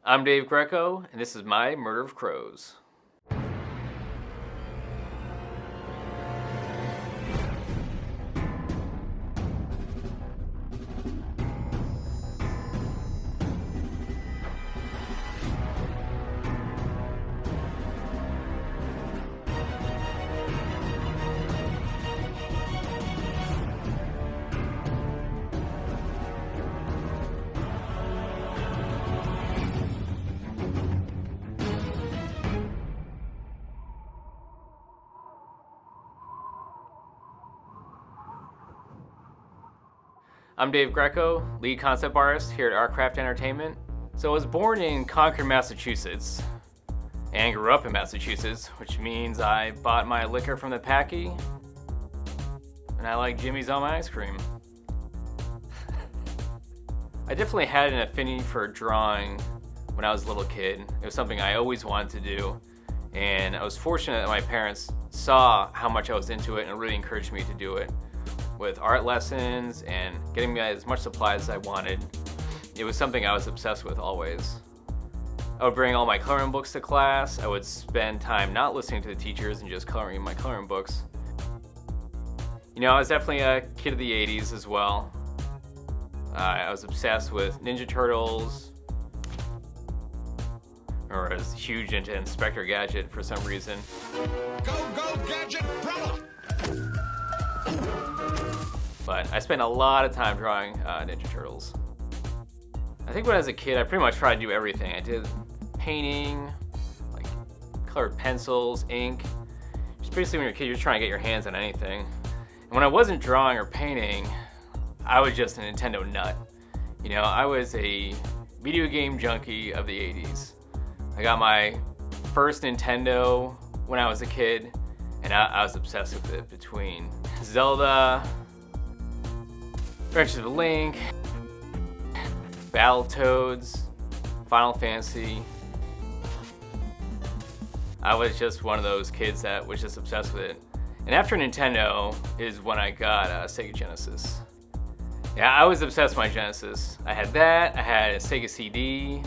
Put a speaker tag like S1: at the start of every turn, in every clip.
S1: I'm Dave Greco, and this is my Murder of Crows. I'm Dave Greco, lead concept artist here at WARCRAFT Entertainment. So I was born in Concord, Massachusetts, and grew up in Massachusetts, which means I bought my liquor from the packy, and I like Jimmy's on my ice cream. I definitely had an affinity for drawing when I was a little kid. It was something I always wanted to do, and I was fortunate that my parents saw how much I was into it and really encouraged me to do it, with art lessons and getting me as much supplies as I wanted. It was something I was obsessed with always. I would bring all my coloring books to class. I would spend time not listening to the teachers and just coloring in my coloring books. You know, I was definitely a kid of the 80s as well. I was obsessed with Ninja Turtles. Or I was huge into Inspector Gadget for some reason.
S2: Go, Gadget, brother!
S1: But I spent a lot of time drawing Ninja Turtles. I think when I was a kid, I pretty much tried to do everything. I did painting, like colored pencils, ink. Just basically when you're a kid, you're trying to get your hands on anything. And when I wasn't drawing or painting, I was just a Nintendo nut. You know, I was a video game junkie of the 80s. I got my first Nintendo when I was a kid, and I was obsessed with it, between Zelda, Adventures of Link, Battletoads, Final Fantasy. I was just one of those kids that was just obsessed with it. And after Nintendo is when I got a Sega Genesis. Yeah, I was obsessed with my Genesis. I had that, I had a Sega CD,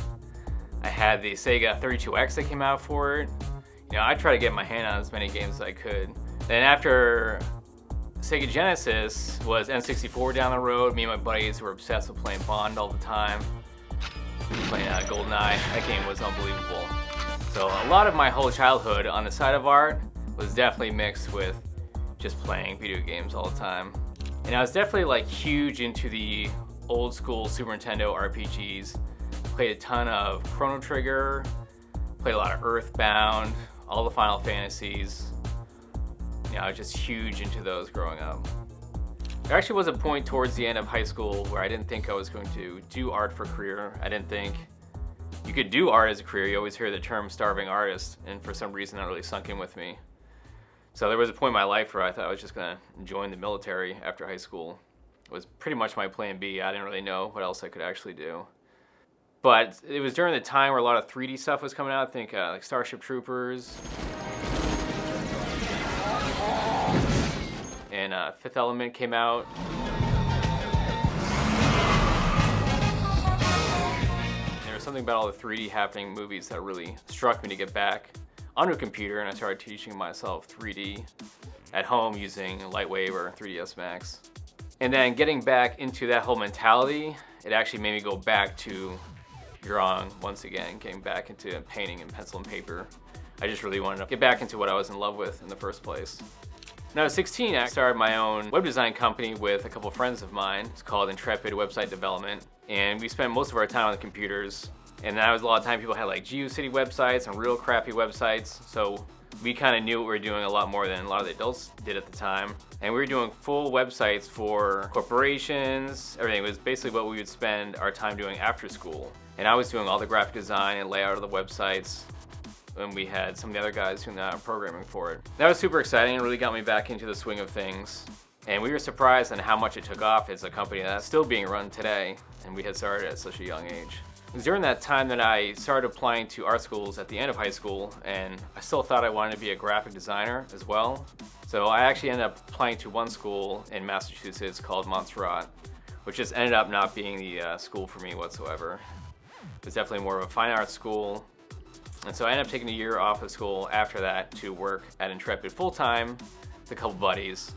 S1: I had the Sega 32X that came out for it. You know, I tried to get my hand on as many games as I could. Then after Sega Genesis was N64 down the road. Me and my buddies were obsessed with playing Bond all the time. Playing GoldenEye, that game was unbelievable. So a lot of my whole childhood on the side of art was definitely mixed with just playing video games all the time. And I was definitely like huge into the old school Super Nintendo RPGs. Played a ton of Chrono Trigger, played a lot of Earthbound, all the Final Fantasies. You know, I was just huge into those growing up. There actually was a point towards the end of high school where I didn't think I was going to do art for a career. I didn't think you could do art as a career. You always hear the term starving artist, and for some reason that really sunk in with me. So there was a point in my life where I thought I was just gonna join the military after high school. It was pretty much my plan B. I didn't really know what else I could actually do. But it was during the time where a lot of 3D stuff was coming out. I think like Starship Troopers, and Fifth Element came out. There was something about all the 3D happening movies that really struck me to get back onto a computer, and I started teaching myself 3D at home using Lightwave or 3ds Max. And then getting back into that whole mentality, it actually made me go back to drawing once again, getting back into painting and pencil and paper. I just really wanted to get back into what I was in love with in the first place. When I was 16, I started my own web design company with a couple friends of mine. It's called Intrepid Website Development. And we spent most of our time on the computers. And that was a lot of time people had like GeoCity websites and real crappy websites. So we kind of knew what we were doing a lot more than a lot of the adults did at the time. And we were doing full websites for corporations. Everything was basically what we would spend our time doing after school. And I was doing all the graphic design and layout of the websites. And we had some of the other guys doing the programming for it. That was super exciting and really got me back into the swing of things. And we were surprised on how much it took off. It's a company that's still being run today, and we had started at such a young age. It was during that time that I started applying to art schools at the end of high school, and I still thought I wanted to be a graphic designer as well. So I actually ended up applying to one school in Massachusetts called Montserrat, which just ended up not being the school for me whatsoever. It was definitely more of a fine arts school. And so I ended up taking a year off of school after that to work at Intrepid full-time with a couple buddies,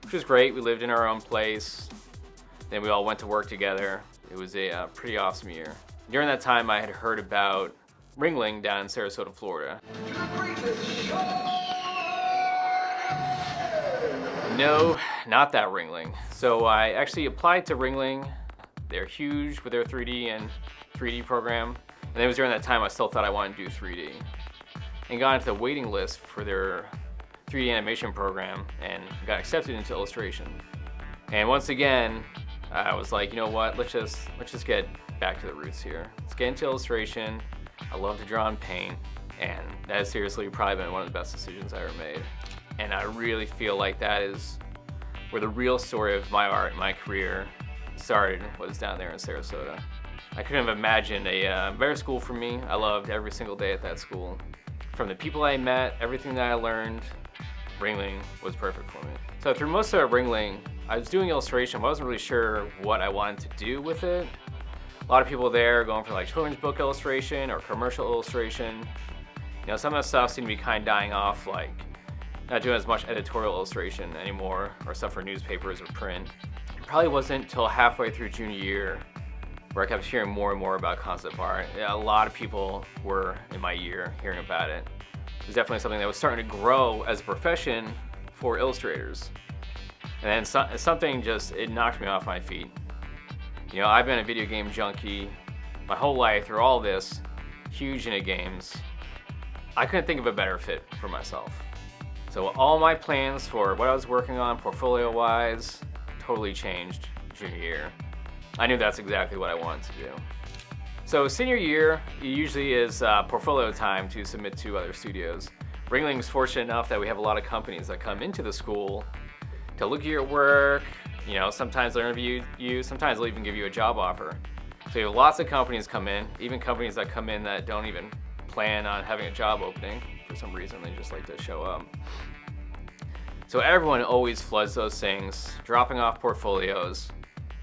S1: which was great. We lived in our own place. Then we all went to work together. It was a pretty awesome year. During that time, I had heard about Ringling down in Sarasota, Florida. No, not that Ringling. So I actually applied to Ringling. They're huge with their 3D and 3D program. And it was during that time I still thought I wanted to do 3D. And got into the waiting list for their 3D animation program and got accepted into illustration. And once again, I was like, you know what, let's just get back to the roots here. Let's get into illustration. I love to draw and paint, and that has seriously probably been one of the best decisions I ever made. And I really feel like that is where the real story of my art and my career started, was down there in Sarasota. I couldn't have imagined a better school for me. I loved every single day at that school. From the people I met, everything that I learned, Ringling was perfect for me. So through most of Ringling, I was doing illustration, but I wasn't really sure what I wanted to do with it. A lot of people there going for like children's book illustration or commercial illustration. You know, some of the stuff seemed to be kind of dying off, like not doing as much editorial illustration anymore or stuff for newspapers or print. It probably wasn't until halfway through junior year where I kept hearing more and more about concept art. Yeah, a lot of people were in my year hearing about it. It was definitely something that was starting to grow as a profession for illustrators. And then something just, it knocked me off my feet. You know, I've been a video game junkie my whole life through all this, huge into games. I couldn't think of a better fit for myself. So all my plans for what I was working on portfolio-wise totally changed junior year. I knew that's exactly what I wanted to do. So senior year usually is portfolio time to submit to other studios. Ringling's fortunate enough that we have a lot of companies that come into the school to look at your work. You know, sometimes they'll interview you, sometimes they'll even give you a job offer. So you have lots of companies come in, even companies that come in that don't even plan on having a job opening. For some reason, they just like to show up. So everyone always floods those things, dropping off portfolios.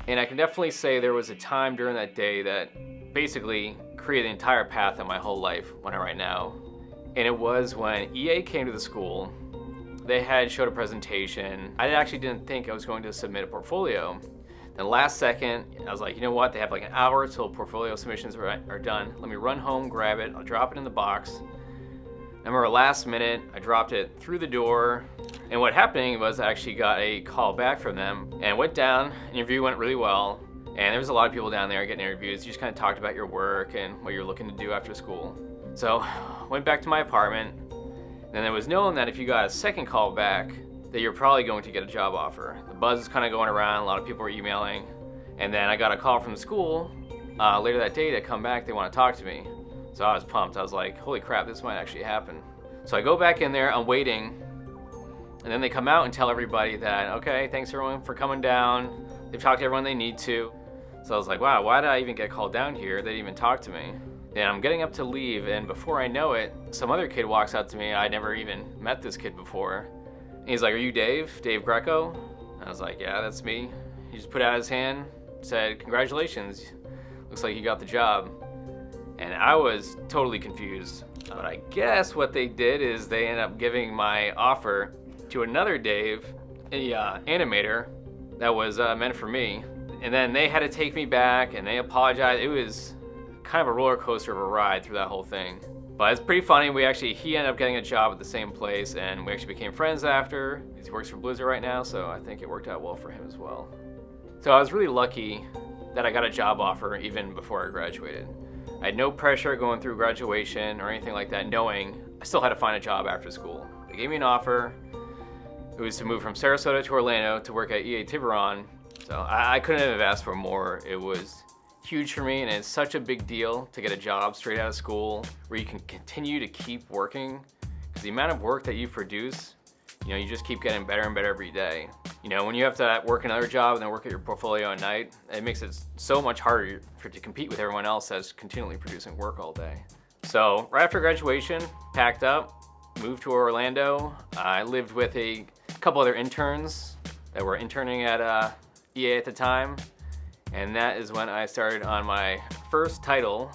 S1: And I can definitely say there was a time during that day that basically created the entire path of my whole life, when I write now. And it was when EA came to the school. They had showed a presentation. I actually didn't think I was going to submit a portfolio. Then last second, I was like, you know what? They have like an hour till portfolio submissions are done. Let me run home, grab it. I'll drop it in the box. I remember last minute, I dropped it through the door. And what happened was I actually got a call back from them and went down. Interview went really well. And there was a lot of people down there getting interviews. You just kind of talked about your work and what you're looking to do after school. So went back to my apartment. And it was known that if you got a second call back, that you're probably going to get a job offer. The buzz is kind of going around, a lot of people were emailing. And then I got a call from the school later that day to come back, they want to talk to me. So I was pumped, I was like, holy crap, this might actually happen. So I go back in there, I'm waiting, and then they come out and tell everybody that, okay, thanks everyone for coming down. They've talked to everyone they need to. So I was like, wow, why did I even get called down here? They didn't even talk to me. And I'm getting up to leave, and before I know it, some other kid walks up to me. I never even met this kid before. And he's like, are you Dave? Dave Greco? And I was like, yeah, that's me. He just put out his hand, said, congratulations. Looks like you got the job. And I was totally confused. But I guess what they did is they ended up giving my offer to another Dave, a animator that was meant for me. And then they had to take me back, and they apologized. It was kind of a roller coaster of a ride through that whole thing. But it's pretty funny. He ended up getting a job at the same place, and we actually became friends after. He works for Blizzard right now, so I think it worked out well for him as well. So I was really lucky that I got a job offer even before I graduated. I had no pressure going through graduation or anything like that, knowing I still had to find a job after school. They gave me an offer. It was to move from Sarasota to Orlando to work at EA Tiburon. So I couldn't have asked for more. It was huge for me, and it's such a big deal to get a job straight out of school where you can continue to keep working, because the amount of work that you produce, you know, you just keep getting better and better every day. You know, when you have to work another job and then work at your portfolio at night, it makes it so much harder to compete with everyone else that's continually producing work all day. So right after graduation, packed up, moved to Orlando. I lived with a couple other interns that were interning at EA at the time. And that is when I started on my first title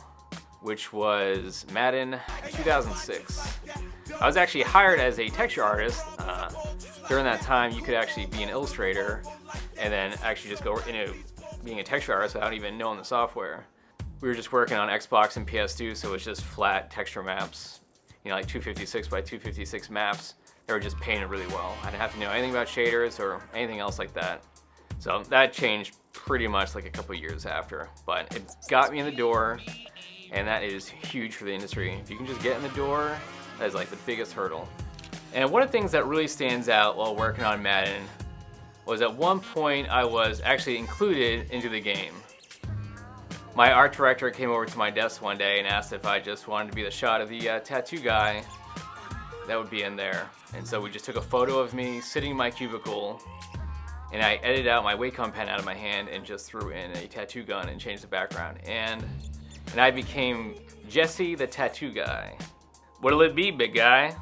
S1: which was Madden 2006. I was actually hired as a texture artist. During that time, you could actually be an illustrator and then actually just go into being a texture artist without even knowing the software. We were just working on Xbox and PS2, so it was just flat texture maps, you know, like 256 by 256 maps. They were just painted really well. I didn't have to know anything about shaders or anything else like that. So that changed pretty much like a couple years after, but it got me in the door, and that is huge for the industry. If you can just get in the door, that is like the biggest hurdle. And one of the things that really stands out while working on Madden was at one point I was actually included into the game. My art director came over to my desk one day and asked if I just wanted to be the shot of the tattoo guy that would be in there. And so we just took a photo of me sitting in my cubicle, and I edited out my Wacom pen out of my hand and just threw in a tattoo gun and changed the background. And I became Jesse the Tattoo Guy. What'll it be, big guy?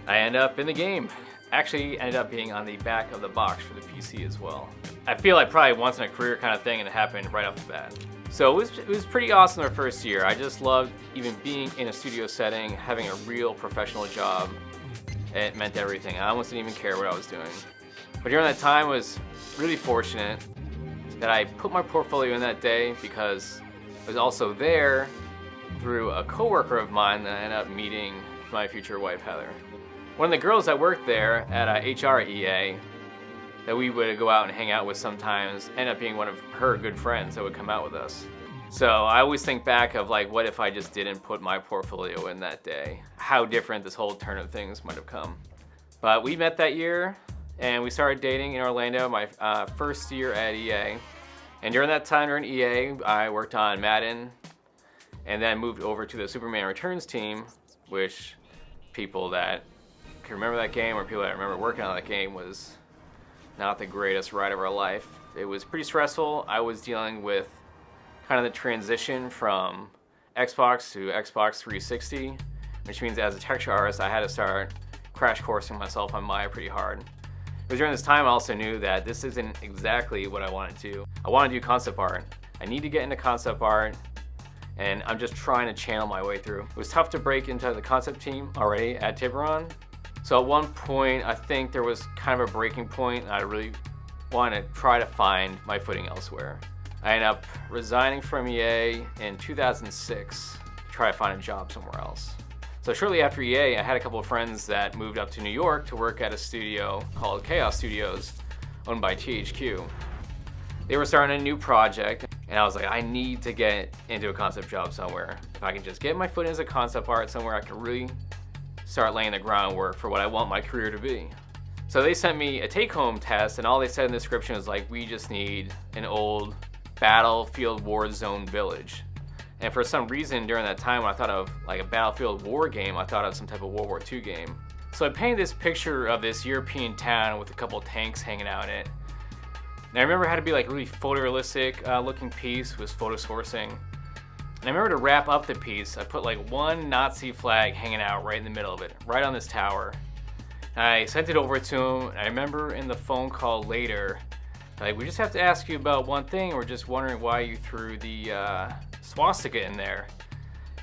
S1: I end up in the game. Actually ended up being on the back of the box for the PC as well. I feel like probably once in a career kind of thing, and it happened right off the bat. So it was pretty awesome the first year. I just loved even being in a studio setting, having a real professional job. It meant everything. I almost didn't even care what I was doing. But during that time, I was really fortunate that I put my portfolio in that day because I was also there through a coworker of mine that I ended up meeting my future wife, Heather. One of the girls that worked there at HR EA that we would go out and hang out with sometimes ended up being one of her good friends that would come out with us. So I always think back of like, what if I just didn't put my portfolio in that day? How different this whole turn of things might have come. But we met that year and we started dating in Orlando, my first year at EA. And during that time during EA, I worked on Madden and then moved over to the Superman Returns team, which people that can remember that game or people that remember working on that game was not the greatest ride of our life. It was pretty stressful. I was dealing with kind of the transition from Xbox to Xbox 360, which means as a texture artist, I had to start crash coursing myself on Maya pretty hard. But during this time, I also knew that this isn't exactly what I wanted to do. I want to do concept art. I need to get into concept art, and I'm just trying to channel my way through. It was tough to break into the concept team already at Tiburon. So at one point, I think there was kind of a breaking point, and I really wanted to try to find my footing elsewhere. I ended up resigning from EA in 2006 to try to find a job somewhere else. So shortly after EA, I had a couple of friends that moved up to New York to work at a studio called Chaos Studios, owned by THQ. They were starting a new project, and I was like, I need to get into a concept job somewhere. If I can just get my foot in as a concept art somewhere, I can really start laying the groundwork for what I want my career to be. So they sent me a take-home test, and all they said in the description was like, we just need an old battlefield war zone village. And for some reason during that time when I thought of like a battlefield war game, I thought of some type of World War II game. So I painted this picture of this European town with a couple tanks hanging out in it. And I remember it had to be like a really photorealistic looking piece with photo sourcing. And I remember to wrap up the piece, I put like one Nazi flag hanging out right in the middle of it, right on this tower. And I sent it over to him, and I remember in the phone call later, like, we just have to ask you about one thing. We're just wondering why you threw the swastika in there.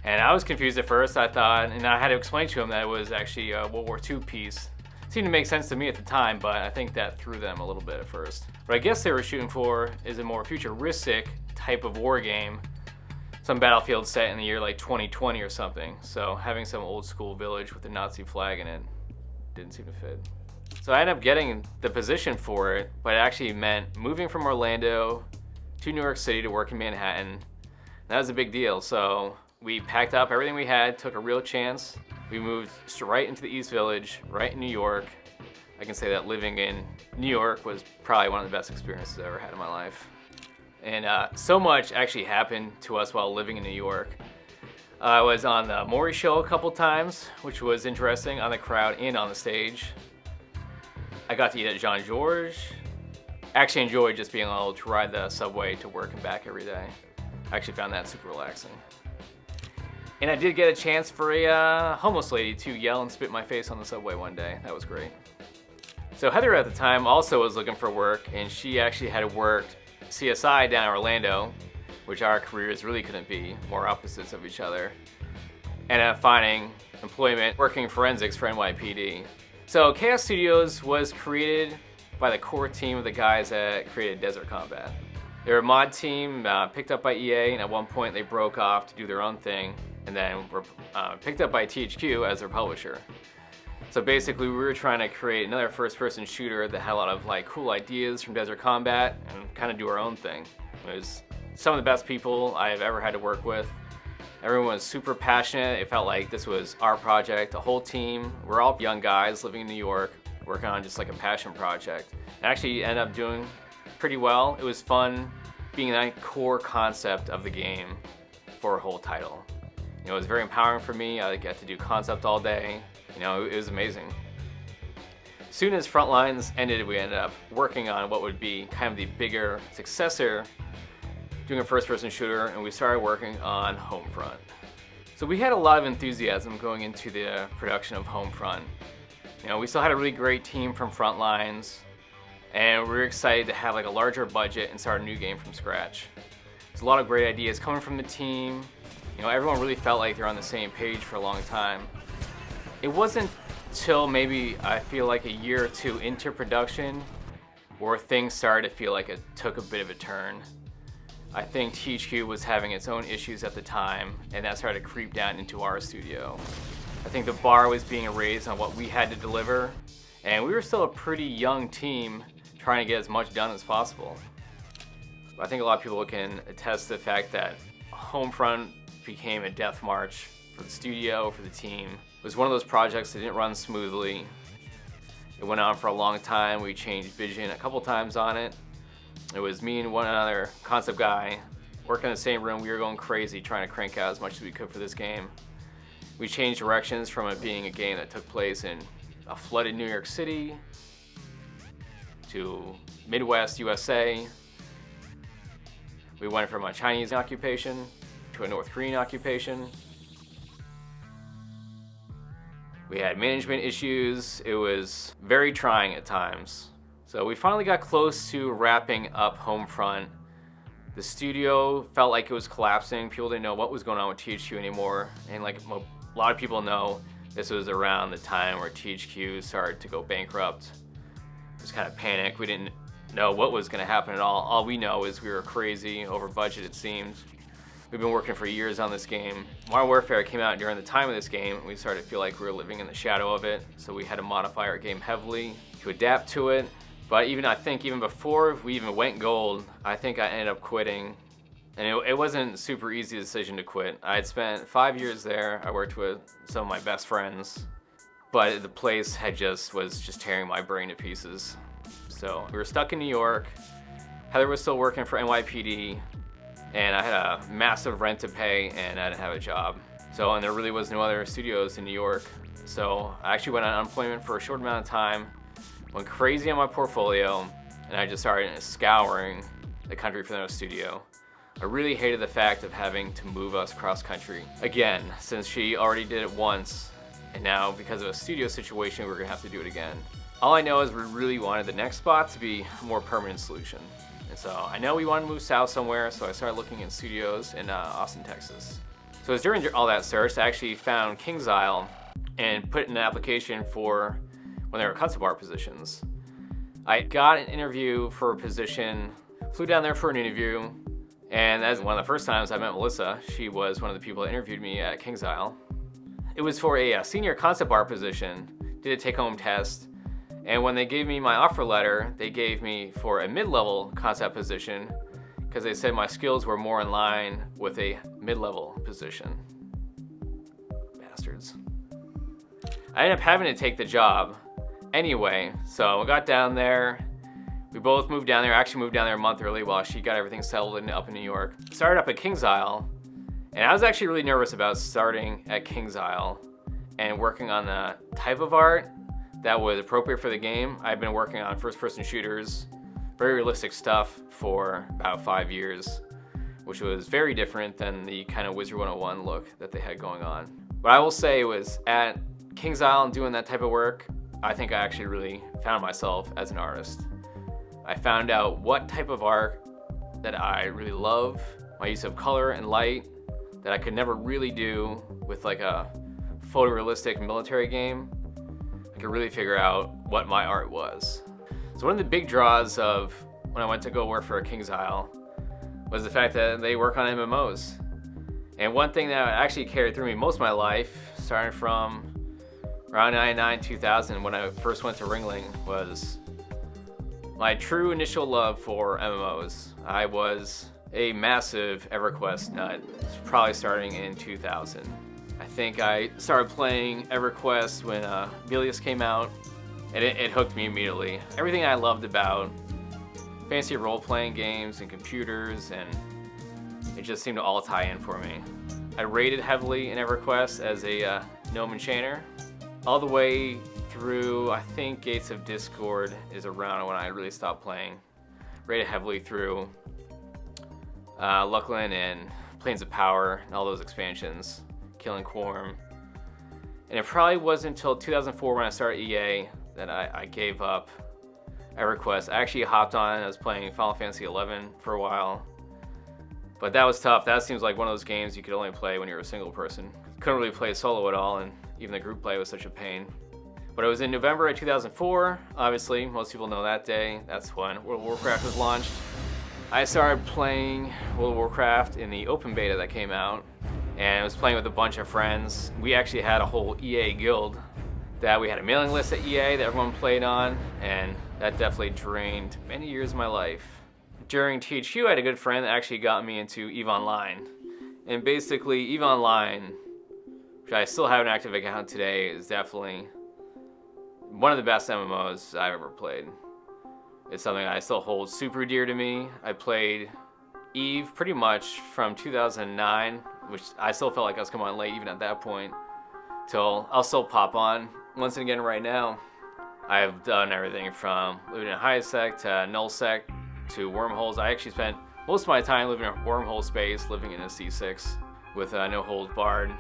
S1: And I was confused at first. I thought, and I had to explain to him that it was actually a World War II piece. It seemed to make sense to me at the time, but I think that threw them a little bit at first. What I guess they were shooting for is a more futuristic type of war game. Some battlefield set in the year like 2020 or something. So having some old school village with a Nazi flag in it didn't seem to fit. So I ended up getting the position for it, but it actually meant moving from Orlando to New York City to work in Manhattan. That was a big deal. So we packed up everything we had, took a real chance. We moved right into the East Village, right in New York. I can say that living in New York was probably one of the best experiences I ever had in my life. And so much actually happened to us while living in New York. I was on the Maury show a couple times, which was interesting, on the crowd and on the stage. I got to eat at Jean Georges. I actually enjoyed just being able to ride the subway to work and back every day. I actually found that super relaxing. And I did get a chance for a homeless lady to yell and spit in my face on the subway one day. That was great. So Heather at the time also was looking for work, and she actually had worked CSI down in Orlando, which our careers really couldn't be more opposites of each other. Ended up finding employment working in forensics for NYPD. So Chaos Studios was created by the core team of the guys that created Desert Combat. They were a mod team picked up by EA, and at one point they broke off to do their own thing, and then were picked up by THQ as their publisher. So basically we were trying to create another first-person shooter that had a lot of like cool ideas from Desert Combat and kind of do our own thing. It was some of the best people I've ever had to work with. Everyone was super passionate. It felt like this was our project, a whole team. We're all young guys living in New York, working on just like a passion project. It actually ended up doing pretty well. It was fun being that core concept of the game for a whole title. You know, it was very empowering for me. I got to do concept all day. You know, it was amazing. Soon as Frontlines ended, we ended up working on what would be kind of the bigger successor, doing a first-person shooter, and we started working on HOMEFRONT. So we had a lot of enthusiasm going into the production of HOMEFRONT. You know, we still had a really great team from Frontlines, and we were excited to have like a larger budget and start a new game from scratch. There's a lot of great ideas coming from the team. You know, everyone really felt like they're on the same page for a long time. It wasn't till maybe I feel like a year or two into production where things started to feel like it took a bit of a turn. I think THQ was having its own issues at the time, and that started to creep down into our studio. I think the bar was being raised on what we had to deliver, and we were still a pretty young team trying to get as much done as possible. I think a lot of people can attest to the fact that HOMEFRONT became a death march for the studio, for the team. It was one of those projects that didn't run smoothly. It went on for a long time. We changed vision a couple times on it. It was me and one other concept guy working in the same room. We were going crazy trying to crank out as much as we could for this game. We changed directions from it being a game that took place in a flooded New York City to Midwest USA. We went from a Chinese occupation to a North Korean occupation. We had management issues. It was very trying at times. So we finally got close to wrapping up HOMEFRONT. The studio felt like it was collapsing. People didn't know what was going on with THQ anymore. And like a lot of people know, this was around the time where THQ started to go bankrupt. It was kind of panic. We didn't know what was going to happen at all. All we know is we were crazy, over budget it seemed. We've been working for years on this game. Modern Warfare came out during the time of this game, and we started to feel like we were living in the shadow of it. So we had to modify our game heavily to adapt to it. But I think even before we even went gold, I think I ended up quitting. And it wasn't a super easy decision to quit. I had spent 5 years there. I worked with some of my best friends, but the place was just tearing my brain to pieces. So we were stuck in New York. Heather was still working for NYPD, and I had a massive rent to pay, and I didn't have a job. And there really was no other studios in New York. So I actually went on unemployment for a short amount of time, went crazy on my portfolio, and I just started scouring the country for another studio. I really hated the fact of having to move us cross country. Again, since she already did it once, and now because of a studio situation, we're gonna have to do it again. All I know is we really wanted the next spot to be a more permanent solution. And so I know we wanted to move south somewhere, so I started looking at studios in Austin, Texas. So it was during all that search, I actually found King's Isle and put in an application for when there were concept art positions. I got an interview for a position, flew down there for an interview, and that's one of the first times I met Melissa. She was one of the people that interviewed me at King's Isle. It was for a senior concept art position, did a take-home test, and when they gave me my offer letter, they gave me for a mid-level concept position because they said my skills were more in line with a mid-level position. Bastards. I ended up having to take the job anyway, so I got down there. We both moved down there. I actually moved down there a month early while she got everything settled up in New York. Started up at King's Isle, and I was actually really nervous about starting at King's Isle and working on the type of art that was appropriate for the game. I've been working on first-person shooters, very realistic stuff for about 5 years, which was very different than the kind of Wizard 101 look that they had going on. But I will say it was at King's Isle and doing that type of work, I think I actually really found myself as an artist. I found out what type of art that I really love my use of color and light that I could never really do with like a photorealistic military game. I could really figure out what my art was. So one of the big draws of when I went to go work for King's Isle was the fact that they work on MMOs. And one thing that actually carried through me most of my life, starting from around 99, 2000, when I first went to Ringling, was my true initial love for MMOs. I was a massive EverQuest nut, probably starting in 2000. I think I started playing EverQuest when Velius came out, and it hooked me immediately. Everything I loved about fantasy role-playing games and computers, and it just seemed to all tie in for me. I raided heavily in EverQuest as a gnome enchanter, all the way through, I think Gates of Discord is around when I really stopped playing. Raided heavily through Luckland and Plains of Power and all those expansions, Killing Quorum. And it probably wasn't until 2004 when I started EA that I gave up EverQuest. I actually hopped on, I was playing Final Fantasy XI for a while. But that was tough. That seems like one of those games you could only play when you're a single person. Couldn't really play solo at all, and even the group play was such a pain. But it was in November of 2004, obviously, most people know that day. That's when World of Warcraft was launched. I started playing World of Warcraft in the open beta that came out, and I was playing with a bunch of friends. We actually had a whole EA guild that we had a mailing list at EA that everyone played on, and that definitely drained many years of my life. During THQ, I had a good friend that actually got me into EVE Online. And basically, EVE Online, which I still have an active account today, is definitely one of the best MMOs I've ever played. It's something I still hold super dear to me. I played EVE pretty much from 2009, which I still felt like I was coming on late even at that point, till I'll still pop on once and again right now. I've done everything from living in high sec to null sec to wormholes. I actually spent most of my time living in a wormhole space, living in a C6 with no holds barred,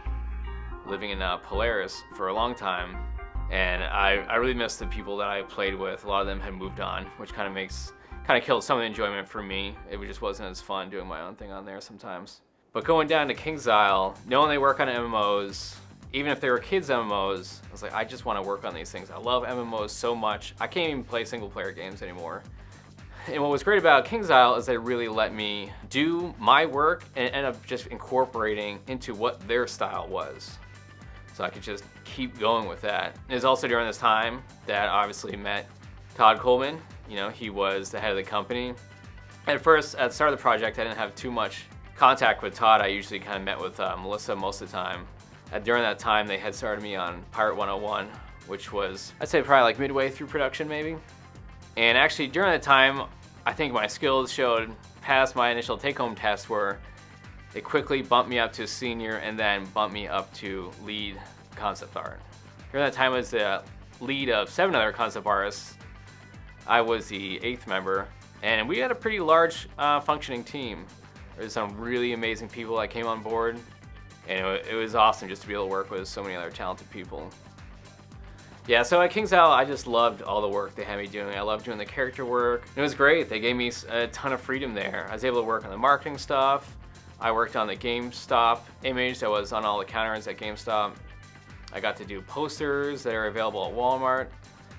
S1: living in Polaris for a long time. And I really miss the people that I played with. A lot of them had moved on, which kind of killed some of the enjoyment for me. It just wasn't as fun doing my own thing on there sometimes. But going down to King's Isle, knowing they work on MMOs, even if they were kids MMOs, I was like, I just want to work on these things. I love MMOs so much. I can't even play single player games anymore. And what was great about King's Isle is they really let me do my work and end up just incorporating into what their style was. So I could just keep going with that. And it was also during this time that I obviously met Todd Coleman. You know, he was the head of the company. At first, at the start of the project, I didn't have too much contact with Todd. I usually kind of met with Melissa most of the time. During that time, they had started me on Pirate 101, which was, I'd say probably like midway through production maybe. And actually during that time, I think my skills showed past my initial take-home test where they quickly bumped me up to senior and then bumped me up to lead concept art. During that time I was the lead of 7 other concept artists. I was the 8th member, and we had a pretty large functioning team. There's some really amazing people that came on board, and it was awesome just to be able to work with so many other talented people. Yeah, so at King's Isle, I just loved all the work they had me doing. I loved doing the character work. It was great. They gave me a ton of freedom there. I was able to work on the marketing stuff. I worked on the GameStop image that was on all the counters at GameStop. I got to do posters that are available at Walmart.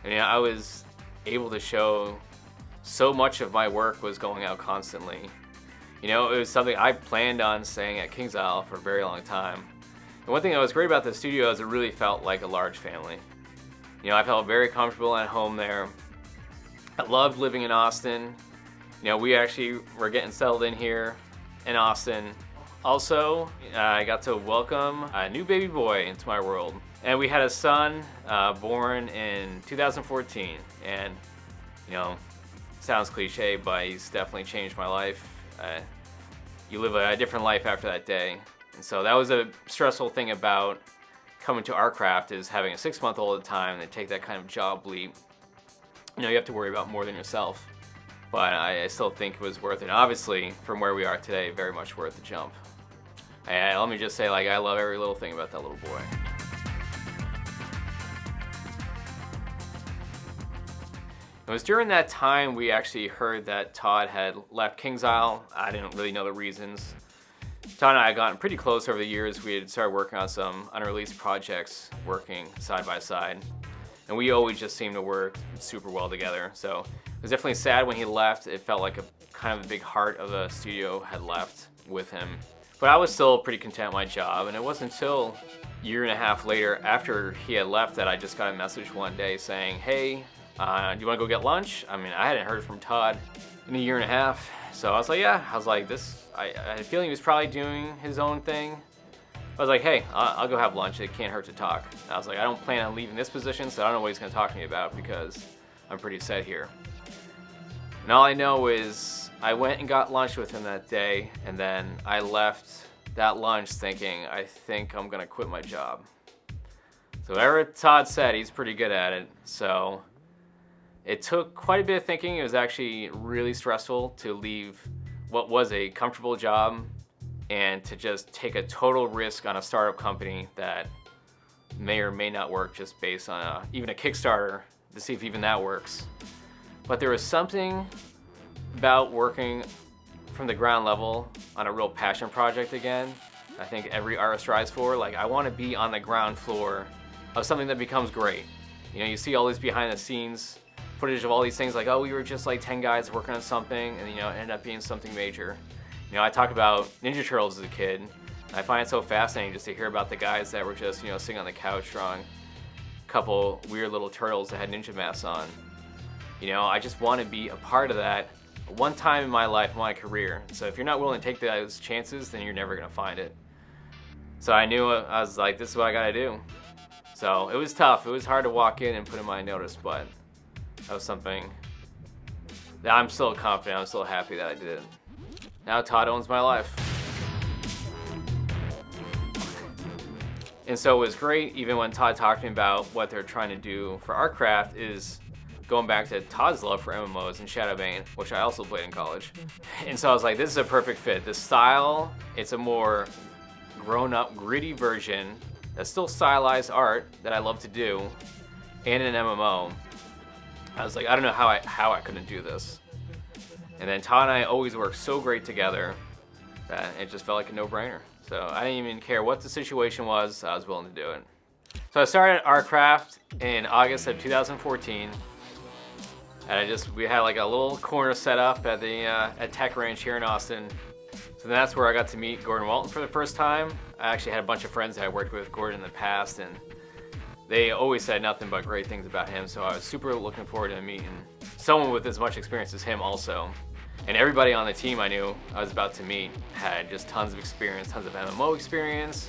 S1: And I was able to show so much of my work was going out constantly. It was something I planned on staying at King's Isle for a very long time. And one thing that was great about the studio is it really felt like a large family. I felt very comfortable at home there. I loved living in Austin. We actually were getting settled in here in Austin. Also, I got to welcome a new baby boy into my world. And we had a son born in 2014. And, sounds cliche, but he's definitely changed my life. You live a different life after that day. And so that was a stressful thing about coming to WARCRAFT, is having a 6-month-old at the time and take that kind of job leap. You have to worry about more than yourself. But I still think it was worth it. Obviously, from where we are today, very much worth the jump. And let me just say, I love every little thing about that little boy. It was during that time we actually heard that Todd had left King's Isle. I didn't really know the reasons. Todd and I had gotten pretty close over the years. We had started working on some unreleased projects, working side by side. And we always just seemed to work super well together. So it was definitely sad when he left. It felt like a kind of a big heart of the studio had left with him. But I was still pretty content with my job. And it wasn't until a year and a half later after he had left that I just got a message one day saying, hey, do you want to go get lunch? I mean, I hadn't heard from Todd in a year and a half. So I was like, yeah. I was like, I had a feeling he was probably doing his own thing. I was like, hey, I'll go have lunch. It can't hurt to talk. And I was like, I don't plan on leaving this position, so I don't know what he's going to talk to me about because I'm pretty set here. And all I know is I went and got lunch with him that day, and then I left that lunch thinking, I think I'm going to quit my job. So whatever Todd said, he's pretty good at it. So it took quite a bit of thinking. It was actually really stressful to leave what was a comfortable job and to just take a total risk on a startup company that may or may not work just based on even a Kickstarter to see if even that works. But there was something about working from the ground level on a real passion project again. I think every artist strives for, like, I want to be on the ground floor of something that becomes great. You know, you see all these behind the scenes footage of all these things like, oh, we were just like 10 guys working on something and, you know, it ended up being something major. You know, I talk about Ninja Turtles as a kid. I find it so fascinating just to hear about the guys that were just, you know, sitting on the couch drawing a couple weird little turtles that had ninja masks on. You know, I just want to be a part of that one time in my life, my career. So if you're not willing to take those chances, then you're never going to find it. So I knew, I was like, this is what I got to do. So it was tough. It was hard to walk in and put in my notice, but that was something that I'm still confident, I'm still happy that I did it. Now Todd owns my life. And so it was great, even when Todd talked to me about what they're trying to do for WARCRAFT, is going back to Todd's love for MMOs and Shadowbane, which I also played in college. And so I was like, this is a perfect fit. This style, it's a more grown-up, gritty version that's still stylized art that I love to do, and an MMO. I was like, I don't know how I couldn't do this. And then Todd and I always worked so great together that it just felt like a no-brainer. So I didn't even care what the situation was, I was willing to do it. So I started WARCRAFT in August of 2014. And we had like a little corner set up at the at Tech Ranch here in Austin. So that's where I got to meet Gordon Walton for the first time. I actually had a bunch of friends that I worked with Gordon in the past, and they always said nothing but great things about him. So I was super looking forward to meeting someone with as much experience as him also. And everybody on the team I knew I was about to meet had just tons of experience, tons of MMO experience.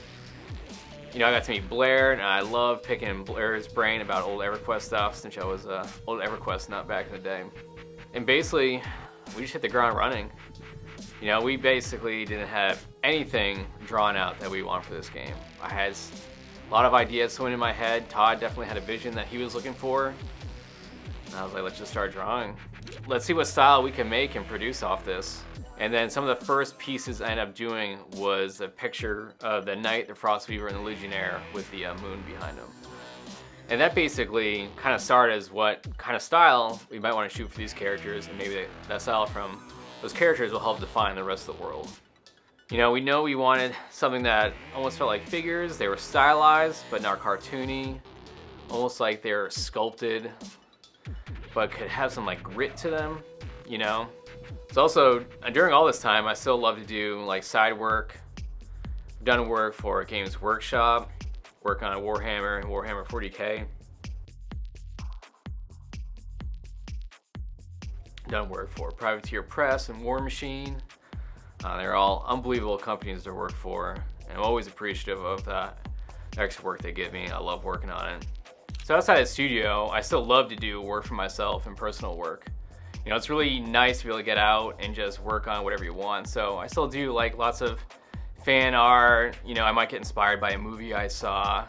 S1: You know, I got to meet Blair, and I love picking Blair's brain about old EverQuest stuff since I was old EverQuest nut back in the day. And basically, we just hit the ground running. You know, we basically didn't have anything drawn out that we want for this game. I had a lot of ideas swimming in my head. Todd definitely had a vision that he was looking for. And I was like, let's just start drawing. Let's see what style we can make and produce off this. And then some of the first pieces I ended up doing was a picture of the Knight, the Frostweaver, and the Legionnaire with the moon behind them. And that basically kind of started as what kind of style we might want to shoot for these characters, and maybe that style from those characters will help define the rest of the world. You know we wanted something that almost felt like figures. They were stylized, but not cartoony. Almost like they're sculpted, but could have some like grit to them, you know? So also, during all this time, I still love to do like side work. I've done work for Games Workshop, work on a Warhammer and Warhammer 40K. Done work for Privateer Press and War Machine. They're all unbelievable companies to work for, and I'm always appreciative of the extra work they give me. I love working on it. So outside of the studio, I still love to do work for myself and personal work. You know, it's really nice to be able to get out and just work on whatever you want. So I still do like lots of fan art. You know, I might get inspired by a movie I saw.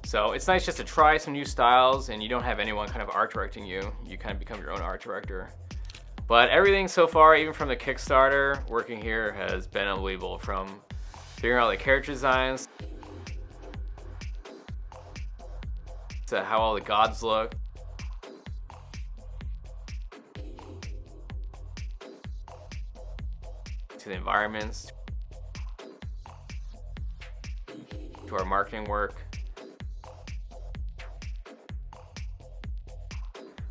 S1: So it's nice just to try some new styles, and you don't have anyone kind of art directing you. You kind of become your own art director. But everything so far, even from the Kickstarter, working here has been unbelievable. From figuring out the character designs, to how all the gods look, to the environments, to our marketing work.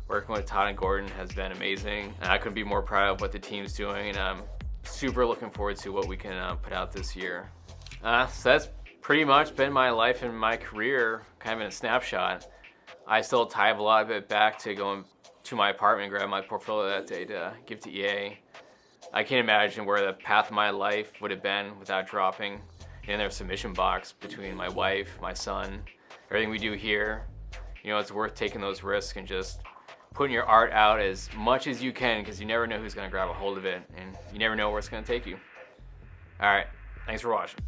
S1: Working with Todd and Gordon has been amazing. And I couldn't be more proud of what the team's doing, and I'm super looking forward to what we can put out this year. So that's pretty much been my life and my career, kind of in a snapshot. I still tie a lot of it back to going to my apartment and grab my portfolio that day to give to EA. I can't imagine where the path of my life would have been without dropping in their submission box between my wife, my son, everything we do here. You know, it's worth taking those risks and just putting your art out as much as you can, because you never know who's going to grab a hold of it, and you never know where it's going to take you. All right, thanks for watching.